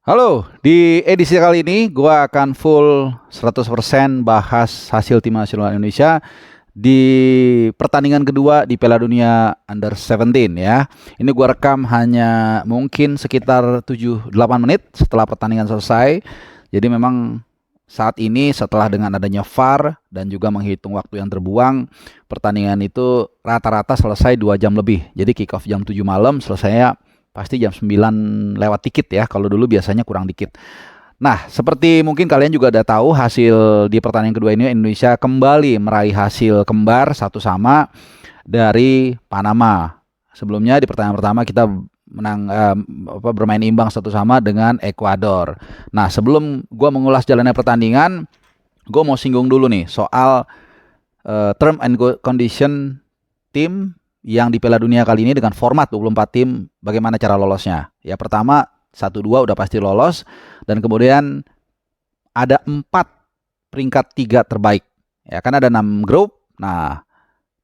Halo, di edisi kali ini gua akan full 100% bahas hasil tim nasional Indonesia di pertandingan kedua di Piala Dunia Under 17 ya. Ini gua rekam hanya mungkin sekitar 7-8 menit setelah pertandingan selesai. Jadi memang saat ini setelah dengan adanya VAR dan juga menghitung waktu yang terbuang, pertandingan itu rata-rata selesai 2 jam lebih. Jadi kick off jam 7 malam, selesainya pasti jam 9 lewat dikit ya. Kalau dulu biasanya kurang dikit. Nah, seperti mungkin kalian juga udah tahu hasil di pertandingan kedua ini Indonesia kembali meraih hasil kembar satu sama dari Panama. Sebelumnya di pertandingan pertama kita bermain imbang satu sama dengan Ekuador. Nah, sebelum gue mengulas jalannya pertandingan, gue mau singgung dulu nih soal term and condition tim yang di Piala Dunia kali ini dengan format 24 tim, bagaimana cara lolosnya. Ya pertama 1-2 udah pasti lolos, dan kemudian ada 4 peringkat 3 terbaik. Ya kan ada 6 grup. Nah,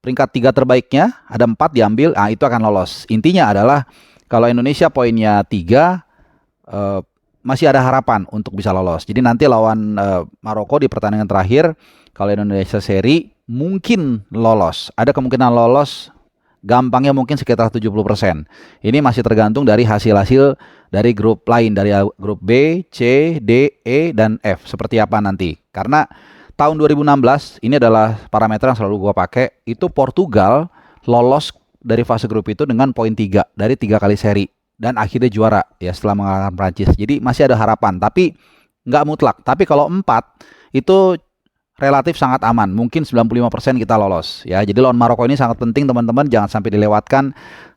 peringkat 3 terbaiknya ada 4 diambil, nah itu akan lolos. Intinya adalah kalau Indonesia poinnya 3, masih ada harapan untuk bisa lolos. Jadi nanti lawan Maroko di pertandingan terakhir, kalau Indonesia seri mungkin lolos. Ada kemungkinan lolos, gampangnya mungkin sekitar 70%. Ini masih tergantung dari hasil-hasil dari grup lain, dari grup B, C, D, E, dan F. Seperti apa nanti. Karena tahun 2016, ini adalah parameter yang selalu gue pakai, itu Portugal lolos dari fase grup itu dengan poin 3 dari 3 kali seri. Dan akhirnya juara ya setelah mengalahkan Prancis. Jadi masih ada harapan, tapi nggak mutlak. Tapi kalau 4, itu relatif sangat aman, mungkin 95% kita lolos ya. Jadi lawan Maroko ini sangat penting teman-teman, jangan sampai dilewatkan.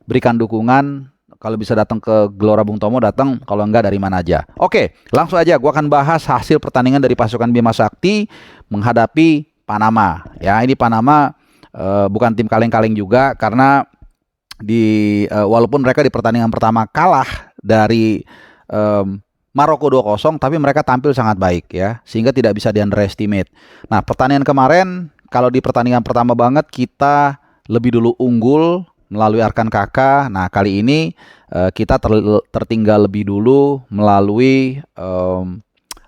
Berikan dukungan, kalau bisa datang ke Gelora Bung Tomo datang, kalau enggak dari mana aja. Oke, langsung aja gua akan bahas hasil pertandingan dari pasukan Bima Sakti menghadapi Panama. Ya, ini Panama bukan tim kaleng-kaleng juga, karena walaupun mereka di pertandingan pertama kalah dari Maroko 2-0, tapi mereka tampil sangat baik ya, sehingga tidak bisa di-underestimate. Nah, pertandingan kemarin, kalau di pertandingan pertama banget kita lebih dulu unggul melalui Arkan Kakak. Nah, kali ini kita tertinggal lebih dulu melalui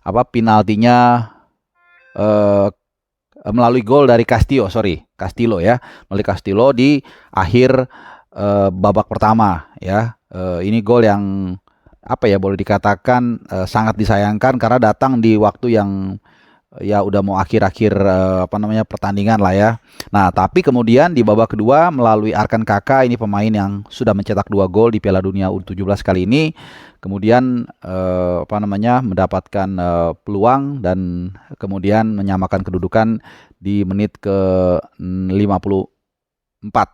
penaltinya, melalui gol dari Castillo ya, melalui Castillo di akhir babak pertama ya. Ini gol yang boleh dikatakan sangat disayangkan karena datang di waktu yang ya udah mau akhir-akhir pertandingan lah ya. Nah, tapi kemudian di babak kedua melalui Arkan Kakak, ini pemain yang sudah mencetak 2 gol di Piala Dunia U17 kali ini, kemudian mendapatkan peluang dan kemudian menyamakan kedudukan di menit ke 50.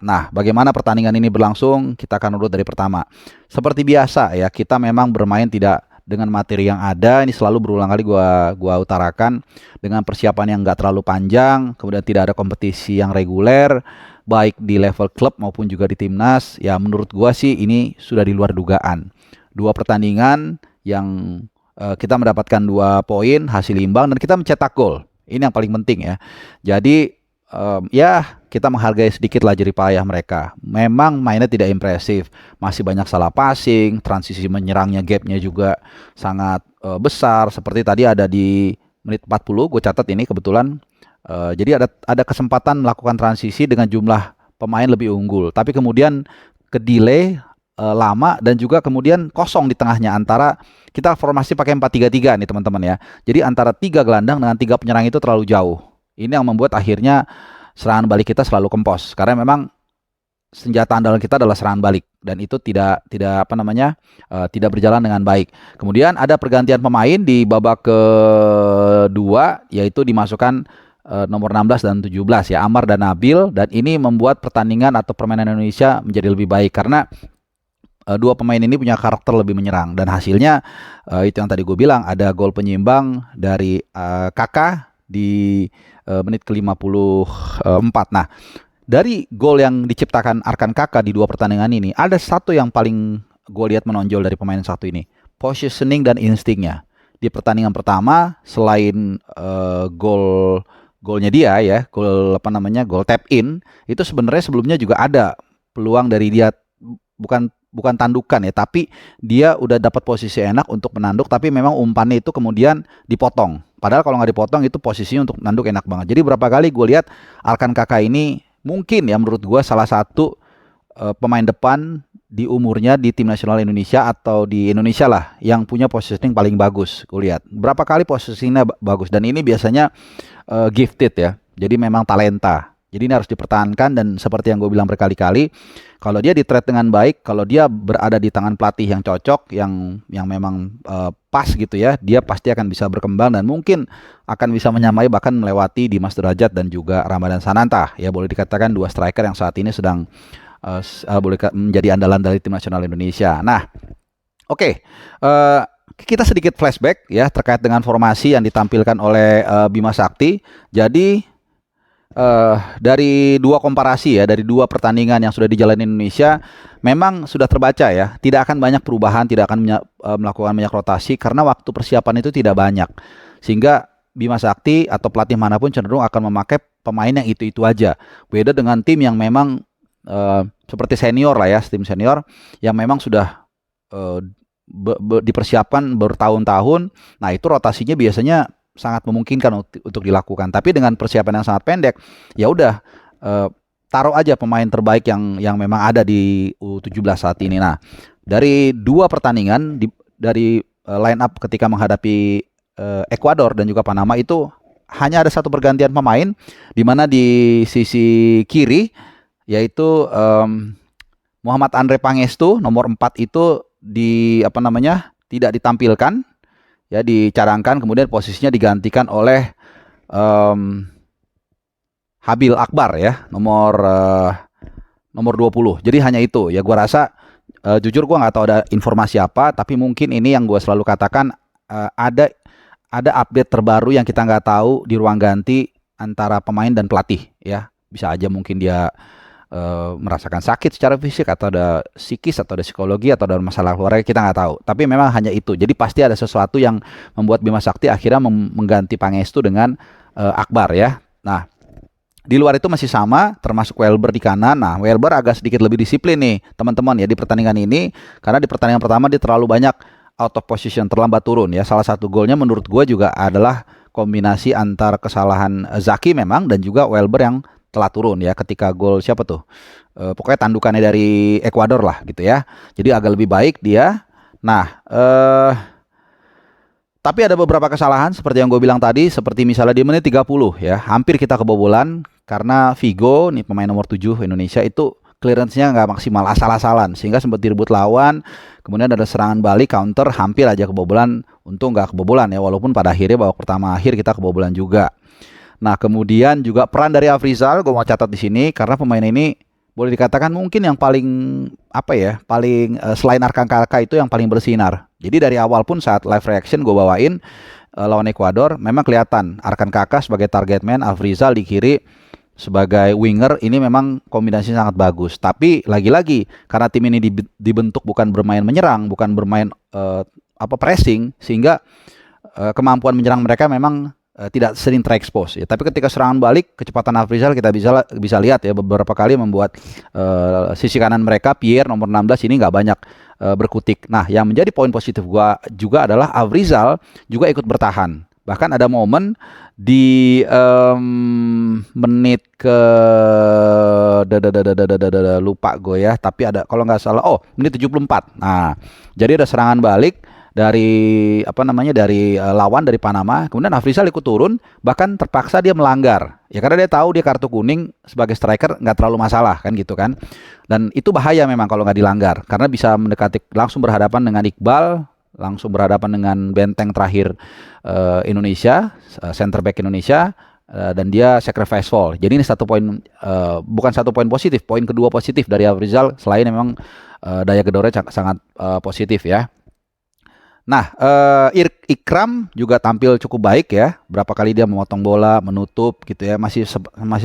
Nah, bagaimana pertandingan ini berlangsung? Kita akan urut dari pertama. Seperti biasa ya, kita memang bermain tidak dengan materi yang ada. Ini selalu berulang kali gua utarakan, dengan persiapan yang nggak terlalu panjang, kemudian tidak ada kompetisi yang reguler, baik di level klub maupun juga di timnas. Ya, menurut gua sih ini sudah di luar dugaan. 2 pertandingan yang kita mendapatkan 2 poin, hasil imbang, dan kita mencetak gol. Ini yang paling penting ya. Jadi ya kita menghargai sedikit lah jerih payah mereka. Memang mainnya tidak impresif, masih banyak salah passing, transisi menyerangnya gapnya juga sangat besar. Seperti tadi ada di menit 40, gue catat ini kebetulan. Jadi ada kesempatan melakukan transisi dengan jumlah pemain lebih unggul, tapi kemudian ke delay lama, dan juga kemudian kosong di tengahnya. Antara kita formasi pakai 4-3-3 nih teman-teman ya. Jadi antara 3 gelandang dengan 3 penyerang itu terlalu jauh. Ini yang membuat akhirnya serangan balik kita selalu kempos, karena memang senjata andalan kita adalah serangan balik, dan itu tidak berjalan dengan baik. Kemudian ada pergantian pemain di babak kedua, yaitu dimasukkan nomor 16 dan 17 ya, Amar dan Nabil, dan ini membuat pertandingan atau permainan Indonesia menjadi lebih baik karena 2 pemain ini punya karakter lebih menyerang, dan hasilnya itu yang tadi gue bilang, ada gol penyimbang dari Kakak di menit ke-54. Nah, dari gol yang diciptakan Arkan Kakak di 2 pertandingan ini, ada satu yang paling gue lihat menonjol dari pemain satu ini, positioning dan instingnya. Di pertandingan pertama, selain golnya dia ya, gol tap in, itu sebenarnya sebelumnya juga ada peluang dari dia bukan tandukan ya, tapi dia udah dapat posisi enak untuk menanduk, tapi memang umpannya itu kemudian dipotong. Padahal kalau nggak dipotong itu posisinya untuk menanduk enak banget. Jadi berapa kali gue lihat Arkan Kakak ini mungkin ya menurut gue salah satu pemain depan di umurnya di tim nasional Indonesia atau di Indonesia lah yang punya positioning paling bagus. Gue lihat berapa kali positioningnya bagus, dan ini biasanya gifted ya. Jadi memang talenta. Jadi ini harus dipertahankan, dan seperti yang gue bilang berkali-kali, kalau dia di-treat dengan baik, kalau dia berada di tangan pelatih yang cocok, yang memang pas gitu ya, dia pasti akan bisa berkembang dan mungkin akan bisa menyamai bahkan melewati Dimas Derajat dan juga Ramadhan Sananta. Ya boleh dikatakan dua striker yang saat ini sedang boleh menjadi andalan dari tim nasional Indonesia. Nah, oke. Kita sedikit flashback ya terkait dengan formasi yang ditampilkan oleh Bima Sakti. Jadi dari dua komparasi ya, dari dua pertandingan yang sudah dijalani Indonesia, memang sudah terbaca ya, tidak akan banyak perubahan, tidak akan melakukan banyak rotasi karena waktu persiapan itu tidak banyak. Sehingga Bima Sakti atau pelatih manapun cenderung akan memakai pemain yang itu-itu aja. Beda dengan tim yang memang seperti senior lah ya, tim senior yang memang sudah dipersiapkan bertahun-tahun. Nah, itu rotasinya biasanya sangat memungkinkan untuk dilakukan. Tapi dengan persiapan yang sangat pendek, ya udah taruh aja pemain terbaik yang memang ada di U17 saat ini. Nah, dari dua pertandingan dari line up ketika menghadapi Ekuador dan juga Panama itu hanya ada satu pergantian pemain, di mana di sisi kiri yaitu Muhammad Andre Pangestu nomor 4 itu tidak ditampilkan ya, dicadangkan, kemudian posisinya digantikan oleh Habil Akbar ya, nomor 20. Jadi hanya itu ya, gua rasa jujur gua nggak tahu ada informasi apa, tapi mungkin ini yang gua selalu katakan, ada update terbaru yang kita nggak tahu di ruang ganti antara pemain dan pelatih ya. Bisa aja mungkin dia merasakan sakit secara fisik, atau ada psikis, atau ada psikologi, atau ada masalah keluarga, kita nggak tahu. Tapi memang hanya itu. Jadi pasti ada sesuatu yang membuat Bima Sakti akhirnya mengganti Pangestu dengan Akbar ya. Nah, di luar itu masih sama, termasuk Welber di kanan. Nah, Welber agak sedikit lebih disiplin nih teman-teman ya di pertandingan ini, karena di pertandingan pertama dia terlalu banyak out of position, terlambat turun ya. Salah satu golnya menurut gue juga adalah kombinasi antara kesalahan Zaki memang dan juga Welber yang telah turun ya ketika gol siapa tuh, pokoknya tandukannya dari Ekuador lah gitu ya. Jadi agak lebih baik dia. Nah, tapi ada beberapa kesalahan seperti yang gue bilang tadi, seperti misalnya di menit 30 ya, hampir kita kebobolan karena Vigo nih, pemain nomor 7 Indonesia, itu clearance-nya nggak maksimal, asal-asalan, sehingga sempat direbut lawan. Kemudian ada serangan balik, counter, hampir aja kebobolan. Untung nggak kebobolan ya, walaupun pada akhirnya babak pertama akhir kita kebobolan juga. Nah, kemudian juga peran dari Afrizal gue mau catat di sini, karena pemain ini boleh dikatakan mungkin yang paling selain Arkan Kakak itu yang paling bersinar. Jadi dari awal pun saat live reaction gue bawain lawan Ekuador, memang kelihatan Arkan Kakak sebagai target man, Afrizal di kiri sebagai winger, ini memang kombinasinya sangat bagus. Tapi lagi-lagi karena tim ini dibentuk bukan bermain menyerang, bukan bermain pressing, sehingga kemampuan menyerang mereka memang tidak sering terekspos ya. Tapi ketika serangan balik, kecepatan Afrizal kita bisa lihat ya, beberapa kali membuat sisi kanan mereka, Pierre nomor 16 ini nggak banyak berkutik. Nah, yang menjadi poin positif gua juga adalah Afrizal juga ikut bertahan. Bahkan ada momen di menit ke lupa gue ya, tapi ada kalau nggak salah menit 74. Nah, jadi ada serangan balik dari lawan dari Panama, kemudian Afrizal ikut turun, bahkan terpaksa dia melanggar ya, karena dia tahu dia kartu kuning sebagai striker nggak terlalu masalah kan gitu kan. Dan itu bahaya memang kalau nggak dilanggar, karena bisa mendekati, langsung berhadapan dengan Iqbal, langsung berhadapan dengan benteng terakhir Indonesia, center back Indonesia, dan dia sacrifice foul. Jadi ini bukan satu poin positif, poin kedua positif dari Afrizal, selain memang daya gedornya sangat positif ya. Nah, Ikram juga tampil cukup baik ya. Berapa kali dia memotong bola, menutup gitu ya. Masih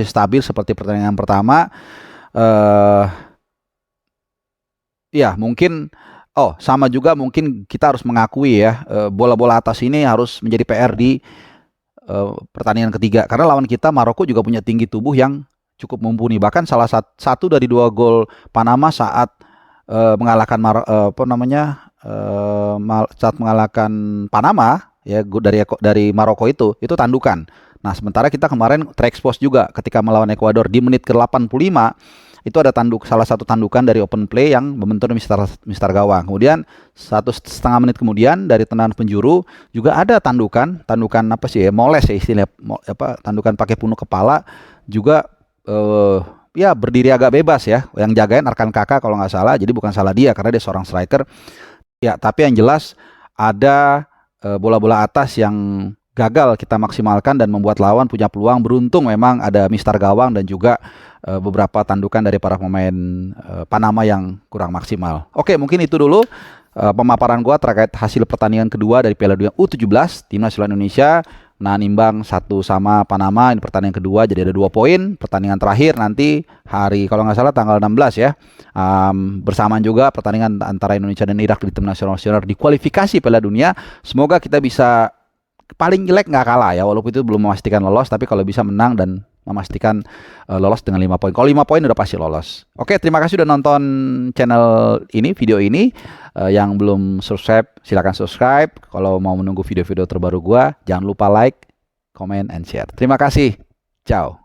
stabil seperti pertandingan pertama. Ya, mungkin sama juga mungkin kita harus mengakui ya, bola-bola atas ini harus menjadi PR di pertandingan ketiga. Karena lawan kita Maroko juga punya tinggi tubuh yang cukup mumpuni. Bahkan salah satu dari 2 gol Panama saat mengalahkan saat mengalahkan Panama ya dari Maroko itu tandukan. Nah, sementara kita kemarin terekspos juga ketika melawan Ekuador di menit ke-85 itu ada salah satu tandukan dari open play yang membentur Mister gawang. Kemudian 1,5 menit kemudian dari tendangan penjuru juga ada tandukan apa sih ya, moles ya istilah tandukan pakai punuk kepala juga ya berdiri agak bebas ya. Yang jagain Arkan Kakak kalau nggak salah, jadi bukan salah dia karena dia seorang striker. Ya, tapi yang jelas ada bola-bola atas yang gagal kita maksimalkan dan membuat lawan punya peluang. Beruntung memang ada Mister gawang dan juga beberapa tandukan dari para pemain Panama yang kurang maksimal. Oke, mungkin itu dulu pemaparan gua terkait hasil pertandingan kedua dari Piala Dunia U17 Timnas nasional Indonesia menahan imbang 1 sama Panama. Ini pertandingan kedua, jadi ada 2 poin. Pertandingan terakhir nanti hari kalau nggak salah tanggal 16 ya. Bersamaan juga pertandingan antara Indonesia dan Irak di tim nasional di kualifikasi Piala Dunia. Semoga kita bisa paling jelek nggak kalah ya, walaupun itu belum memastikan lolos, tapi kalau bisa menang dan memastikan lolos dengan 5 poin. Kalau 5 poin udah pasti lolos. Oke, terima kasih udah nonton channel ini, video ini. Yang belum subscribe, silakan subscribe. Kalau mau menunggu video-video terbaru gua, jangan lupa like, comment, and share. Terima kasih. Ciao.